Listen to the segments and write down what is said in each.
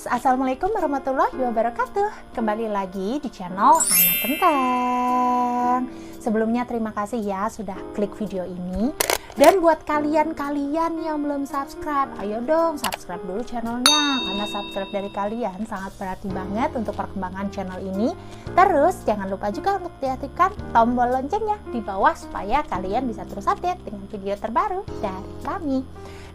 guys, assalamualaikum warahmatullahi wabarakatuh. Kembali lagi di channel Anak Kentang. Sebelumnya terima kasih ya sudah klik video ini. Dan buat kalian-kalian yang belum subscribe, ayo dong subscribe dulu channelnya. Karena subscribe dari kalian sangat berarti banget untuk perkembangan channel ini. Terus jangan lupa juga untuk diaktifkan tombol loncengnya di bawah supaya kalian bisa terus update dengan video terbaru dari kami.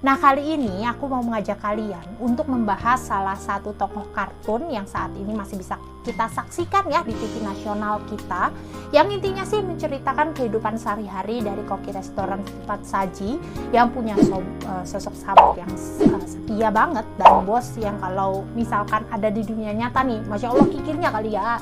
Nah, kali ini aku mau mengajak kalian untuk membahas salah satu tokoh kartun yang saat ini masih bisa kita saksikan ya di TV nasional kita, yang intinya sih menceritakan kehidupan sehari-hari dari koki restoran cepat saji yang punya sosok sahabat yang setia banget, dan bos yang kalau misalkan ada di dunia nyata nih, Masya Allah kikirnya kali ya.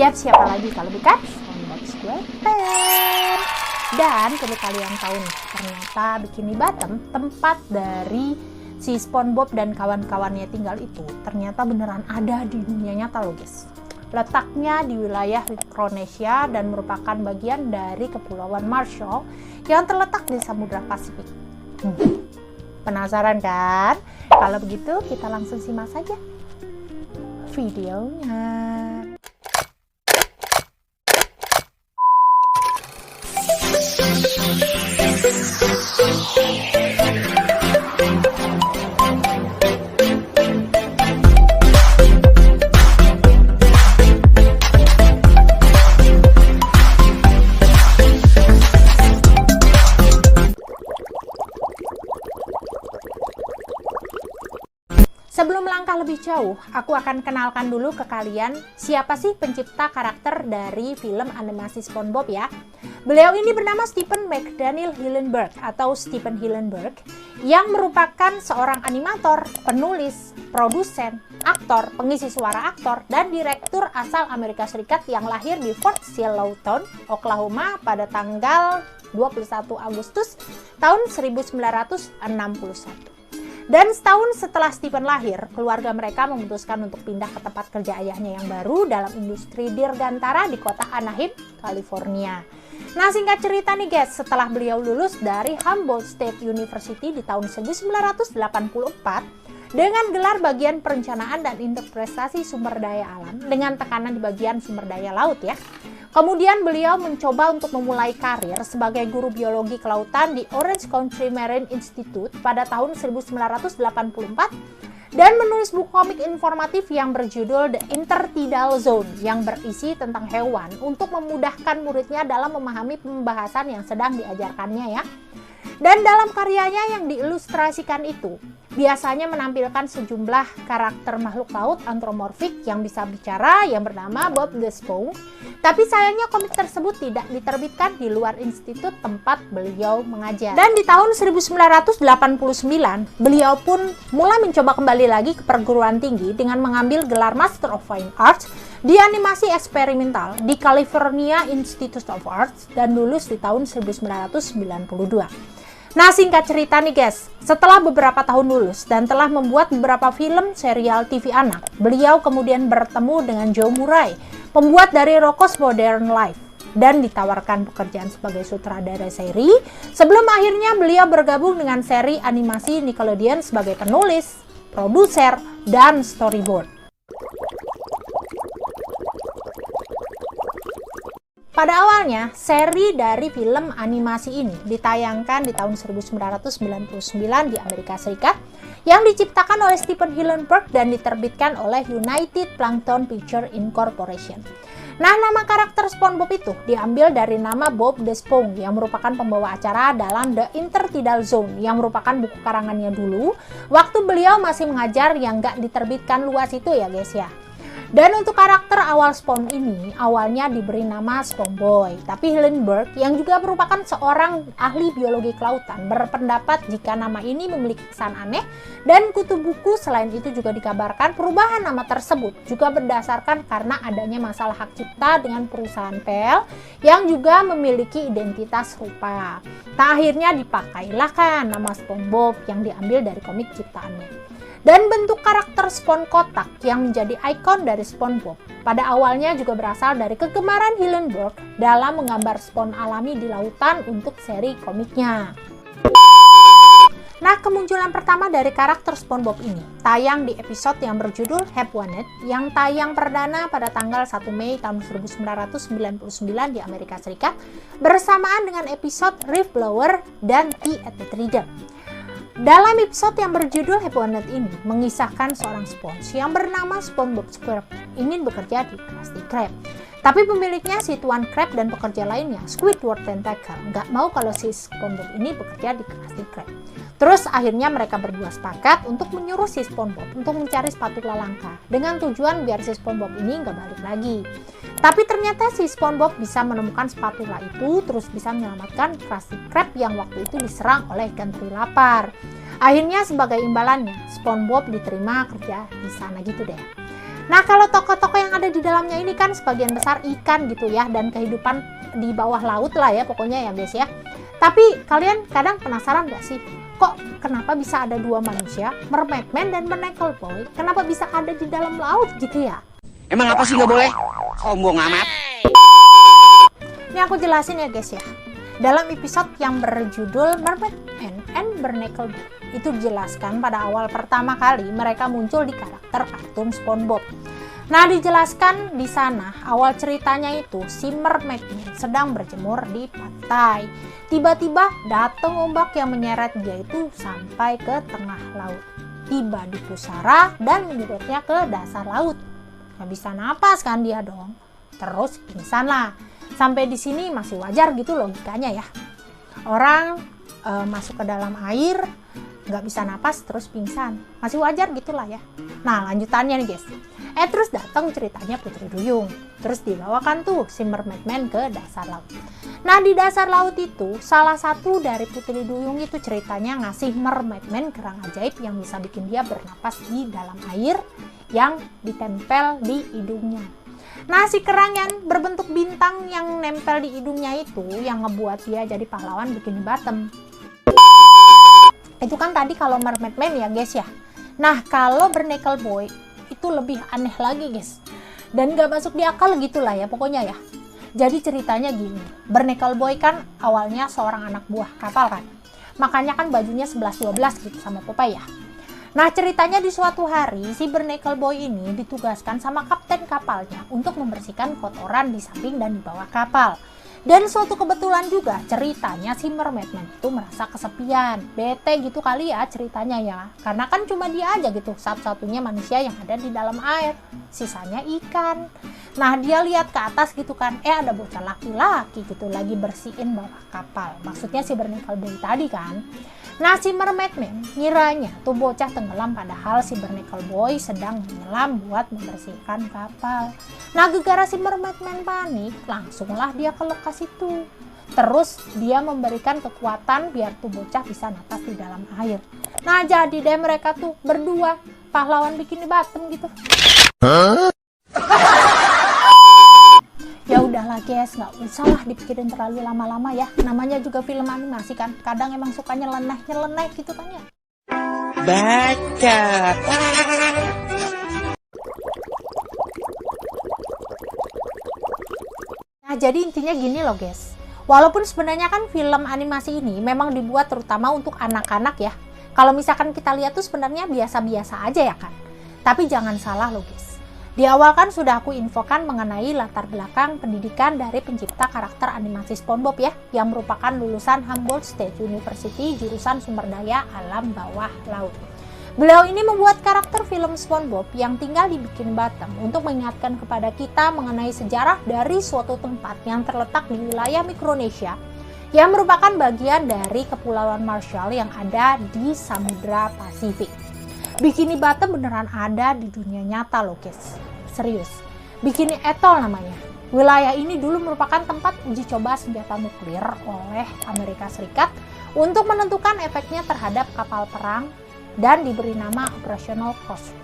Yap, siapa lagi kalau bukan SpongeBob SquarePants. Dan perlu kalian tahu nih, ternyata Bikini Bottom, tempat dari si SpongeBob dan kawan-kawannya tinggal itu, ternyata beneran ada di dunia nyata loh guys. Letaknya di wilayah Micronesia dan merupakan bagian dari Kepulauan Marshall yang terletak di Samudra Pasifik. Penasaran kan? Kalau begitu kita langsung simak saja videonya. Sebelum melangkah lebih jauh, aku akan kenalkan dulu ke kalian siapa sih pencipta karakter dari film animasi SpongeBob ya. Beliau ini bernama Stephen McDaniel Hillenburg atau Stephen Hillenburg, yang merupakan seorang animator, penulis, produsen, aktor, pengisi suara aktor, dan direktur asal Amerika Serikat yang lahir di Fort Siloam, Oklahoma pada tanggal 21 Agustus tahun 1961. Dan setahun setelah Stephen lahir, keluarga mereka memutuskan untuk pindah ke tempat kerja ayahnya yang baru dalam industri dirgantara di kota Anaheim, California. Nah, singkat cerita nih guys, setelah beliau lulus dari Humboldt State University di tahun 1984 dengan gelar bagian perencanaan dan interpretasi sumber daya alam dengan tekanan di bagian sumber daya laut ya. Kemudian beliau mencoba untuk memulai karir sebagai guru biologi kelautan di Orange Country Marine Institute pada tahun 1984 dan menulis buku komik informatif yang berjudul The Intertidal Zone yang berisi tentang hewan untuk memudahkan muridnya dalam memahami pembahasan yang sedang diajarkannya ya. Dan dalam karyanya yang diilustrasikan itu, biasanya menampilkan sejumlah karakter makhluk laut antropomorfik yang bisa bicara yang bernama Bob the Sponge. Tapi sayangnya komik tersebut tidak diterbitkan di luar institut tempat beliau mengajar. Dan di tahun 1989, beliau pun mulai mencoba kembali lagi ke perguruan tinggi dengan mengambil gelar Master of Fine Arts di animasi eksperimental di California Institute of Arts dan lulus di tahun 1992. Nah, singkat cerita nih guys, setelah beberapa tahun lulus dan telah membuat beberapa film serial TV anak, beliau kemudian bertemu dengan Joe Murray, pembuat dari Rocko's Modern Life, dan ditawarkan pekerjaan sebagai sutradara seri, sebelum akhirnya beliau bergabung dengan seri animasi Nickelodeon sebagai penulis, produser, dan storyboard. Pada awalnya, seri dari film animasi ini ditayangkan di tahun 1999 di Amerika Serikat yang diciptakan oleh Stephen Hillenburg dan diterbitkan oleh United Plankton Pictures Incorporation. Nah, nama karakter SpongeBob itu diambil dari nama Bob the Sponge yang merupakan pembawa acara dalam The Intertidal Zone yang merupakan buku karangannya dulu waktu beliau masih mengajar yang gak diterbitkan luas itu ya guys ya. Dan untuk karakter awal Sponge ini awalnya diberi nama SpongeBob, tapi Hillenburg yang juga merupakan seorang ahli biologi kelautan berpendapat jika nama ini memiliki kesan aneh, dan kutu buku selain itu juga dikabarkan perubahan nama tersebut juga berdasarkan karena adanya masalah hak cipta dengan perusahaan PL yang juga memiliki identitas serupa. Nah, akhirnya dipakailah kan nama SpongeBob yang diambil dari komik ciptaannya. Dan bentuk karakter Sponge kotak yang menjadi ikon dari SpongeBob pada awalnya juga berasal dari kegemaran Hillenburg dalam menggambar Sponge alami di lautan untuk seri komiknya. Nah, kemunculan pertama dari karakter SpongeBob ini tayang di episode yang berjudul Have Won It yang tayang perdana pada tanggal 1 Mei tahun 1999 di Amerika Serikat bersamaan dengan episode Reef Blower dan Tea at the Trident. Dalam episode yang berjudul Have Won It ini mengisahkan seorang Sponge yang bernama SpongeBob SquarePants ingin bekerja di Krusty Krab. Tapi pemiliknya, si Tuan Krab dan pekerja lainnya, Squidward Tentacle, nggak mau kalau si SpongeBob ini bekerja di Krusty Krab. Terus akhirnya mereka berdua sepakat untuk menyuruh si SpongeBob untuk mencari spatula langka dengan tujuan biar si SpongeBob ini nggak balik lagi. Tapi ternyata si SpongeBob bisa menemukan spatula itu, terus bisa menyelamatkan Krusty Krab yang waktu itu diserang oleh ikan teri lapar. Akhirnya sebagai imbalannya, SpongeBob diterima kerja di sana gitu deh. Nah, kalau tokoh-tokoh yang ada di dalamnya ini kan sebagian besar ikan gitu ya, dan kehidupan di bawah laut lah ya pokoknya ya guys ya. Tapi kalian kadang penasaran gak sih, kok kenapa bisa ada dua manusia, Mermaid Man dan Barnacle Boy, kenapa bisa ada di dalam laut gitu ya? Emang apa sih nggak boleh? Sombong amat. Ini aku jelasin ya guys ya. Dalam episode yang berjudul Mermaid Man and Barnacle Boy, itu dijelaskan pada awal pertama kali mereka muncul di karakter kartun SpongeBob. Nah, dijelaskan di sana awal ceritanya itu si Mermaid Man sedang berjemur di pantai. Tiba-tiba datang ombak yang menyeret dia itu sampai ke tengah laut. Tiba di pusara dan menyedotnya ke dasar laut. Gak bisa napas kan dia dong. Terus pingsan lah. Sampai di sini masih wajar gitu logikanya ya. Orang masuk ke dalam air, nggak bisa napas terus pingsan, masih wajar gitulah ya. Nah, lanjutannya nih guys, terus datang ceritanya Putri Duyung, terus dibawakan tuh si Mermaid Man ke dasar laut. Nah, di dasar laut itu salah satu dari Putri Duyung itu ceritanya ngasih Mermaid Man kerang ajaib yang bisa bikin dia bernapas di dalam air yang ditempel di hidungnya. Nah, si kerang yang berbentuk bintang yang nempel di hidungnya itu yang ngebuat dia jadi pahlawan Bikini Bottom. Itu kan tadi kalau Mermaid Man ya guys ya. Nah, kalau Barnacle Boy itu lebih aneh lagi guys, dan gak masuk di akal gitulah ya pokoknya ya. Jadi ceritanya gini, Barnacle Boy kan awalnya seorang anak buah kapal kan, makanya kan bajunya 11-12 gitu sama Popeye ya. Nah, ceritanya di suatu hari si Barnacle Boy ini ditugaskan sama kapten kapalnya untuk membersihkan kotoran di samping dan di bawah kapal. Dan suatu kebetulan juga ceritanya si Mermaid Man itu merasa kesepian, bete gitu kali ya ceritanya ya. Karena kan cuma dia aja gitu satu-satunya manusia yang ada di dalam air, sisanya ikan. Nah, dia lihat ke atas gitu kan, ada bocah laki-laki gitu lagi bersihin bawah kapal. Maksudnya si Barnacle Boy tadi kan. Nah, si Mermaid Man ngiranya tuh bocah tenggelam, padahal si Barnacle Boy sedang menyelam buat membersihkan kapal. Nah, gegara si Mermaid Man panik, langsunglah dia ke lokasi itu. Terus dia memberikan kekuatan biar tuh bocah bisa napas di dalam air. Nah, jadi deh mereka tuh berdua pahlawan Bikini Bottom gitu. Ya udahlah guys, nggak usah lah dipikirin terlalu lama-lama ya. Namanya juga film animasi kan, kadang emang suka nyeleneh gitu kan ya. Baca. Nah, jadi intinya gini loh guys. Walaupun sebenarnya kan film animasi ini memang dibuat terutama untuk anak-anak ya. Kalau misalkan kita lihat tuh sebenarnya biasa-biasa aja ya kan. Tapi jangan salah loh guys. Di awal kan sudah aku infokan mengenai latar belakang pendidikan dari pencipta karakter animasi SpongeBob ya, yang merupakan lulusan Humboldt State University jurusan sumber daya alam bawah laut. Beliau ini membuat karakter film SpongeBob yang tinggal di Bikini Bottom untuk mengingatkan kepada kita mengenai sejarah dari suatu tempat yang terletak di wilayah Micronesia yang merupakan bagian dari Kepulauan Marshall yang ada di Samudra Pasifik. Bikini Bottom beneran ada di dunia nyata loh guys, serius. Bikini Atoll namanya. Wilayah ini dulu merupakan tempat uji coba senjata nuklir oleh Amerika Serikat untuk menentukan efeknya terhadap kapal perang dan diberi nama Operational Crossroads.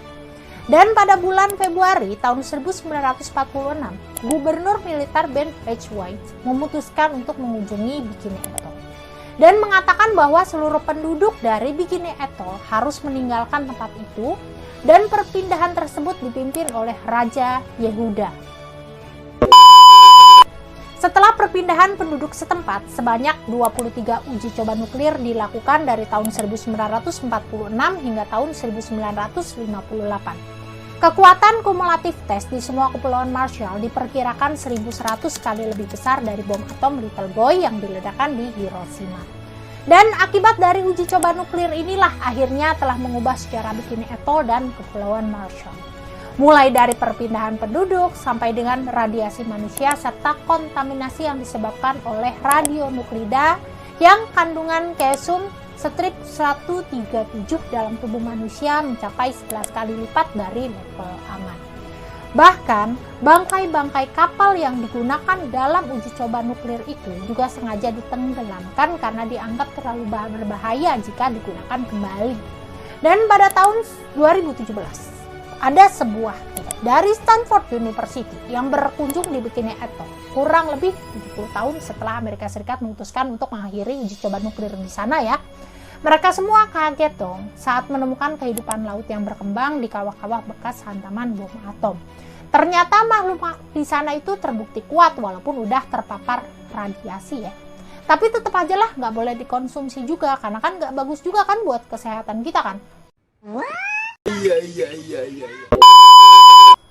Dan pada bulan Februari tahun 1946, Gubernur Militer Ben H. White memutuskan untuk mengunjungi Bikini Atoll dan mengatakan bahwa seluruh penduduk dari Bikini Atoll harus meninggalkan tempat itu, dan perpindahan tersebut dipimpin oleh Raja Yehuda. Setelah perpindahan penduduk setempat, sebanyak 23 uji coba nuklir dilakukan dari tahun 1946 hingga tahun 1958. Kekuatan kumulatif tes di semua kepulauan Marshall diperkirakan 1.100 kali lebih besar dari bom atom Little Boy yang diledakkan di Hiroshima. Dan akibat dari uji coba nuklir inilah akhirnya telah mengubah sejarah Bikini Atoll dan kepulauan Marshall. Mulai dari perpindahan penduduk sampai dengan radiasi manusia serta kontaminasi yang disebabkan oleh radionuklida yang kandungan cesium strip 137 dalam tubuh manusia mencapai 11 kali lipat dari level aman. Bahkan, bangkai-bangkai kapal yang digunakan dalam uji coba nuklir itu juga sengaja ditenggelamkan karena dianggap terlalu berbahaya jika digunakan kembali. Dan pada tahun 2017, ada sebuah tim dari Stanford University yang berkunjung di Bikini Atoll kurang lebih 70 tahun setelah Amerika Serikat memutuskan untuk mengakhiri uji coba nuklir di sana ya. Mereka semua kaget dong saat menemukan kehidupan laut yang berkembang di kawah-kawah bekas hantaman bom atom. Ternyata makhluk di sana itu terbukti kuat walaupun udah terpapar radiasi ya. Tapi tetap aja lah nggak boleh dikonsumsi juga karena kan nggak bagus juga kan buat kesehatan kita kan. Iya.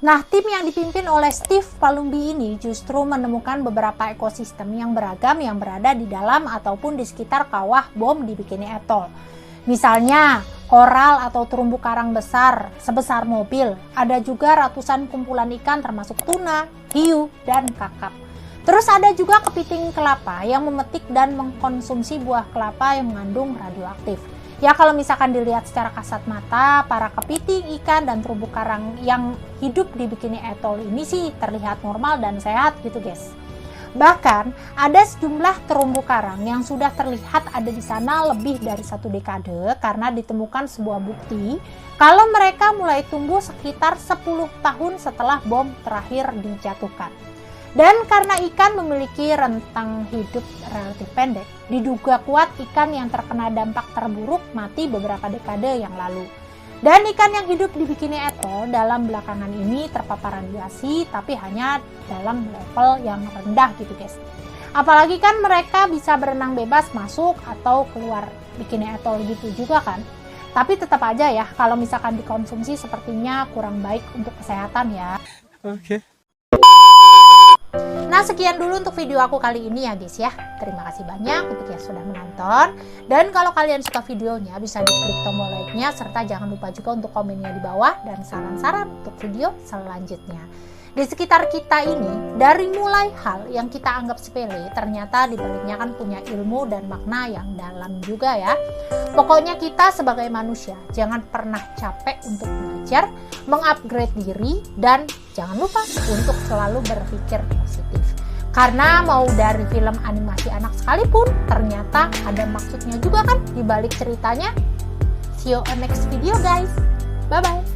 Nah, tim yang dipimpin oleh Steve Palumbi ini justru menemukan beberapa ekosistem yang beragam yang berada di dalam ataupun di sekitar kawah bom di Bikini Atoll. Misalnya, koral atau terumbu karang besar sebesar mobil. Ada juga ratusan kumpulan ikan termasuk tuna, hiu, dan kakap. Terus ada juga kepiting kelapa yang memetik dan mengkonsumsi buah kelapa yang mengandung radioaktif. Ya kalau misalkan dilihat secara kasat mata, para kepiting, ikan, dan terumbu karang yang hidup di Bikini Atoll ini sih terlihat normal dan sehat gitu guys. Bahkan ada sejumlah terumbu karang yang sudah terlihat ada di sana lebih dari 1 dekade karena ditemukan sebuah bukti kalau mereka mulai tumbuh sekitar 10 tahun setelah bom terakhir dijatuhkan. Dan karena ikan memiliki rentang hidup relatif pendek, diduga kuat ikan yang terkena dampak terburuk mati beberapa dekade yang lalu. Dan ikan yang hidup di Bikini Atoll dalam belakangan ini terpapar radiasi tapi hanya dalam level yang rendah gitu guys. Apalagi kan mereka bisa berenang bebas masuk atau keluar Bikini Atoll gitu juga kan. Tapi tetap aja ya kalau misalkan dikonsumsi sepertinya kurang baik untuk kesehatan ya. Oke. Nah sekian dulu untuk video aku kali ini ya guys ya. Terima kasih banyak untuk yang sudah menonton. Dan kalau kalian suka videonya bisa diklik tombol like-nya. Serta jangan lupa juga untuk komennya di bawah. Dan saran-saran untuk video selanjutnya. Di sekitar kita ini, dari mulai hal yang kita anggap sepele, ternyata di baliknya kan punya ilmu dan makna yang dalam juga ya. Pokoknya kita sebagai manusia, jangan pernah capek untuk belajar, mengupgrade diri, dan jangan lupa untuk selalu berpikir positif. Karena mau dari film animasi anak sekalipun, ternyata ada maksudnya juga kan di balik ceritanya. See you on next video guys. Bye-bye.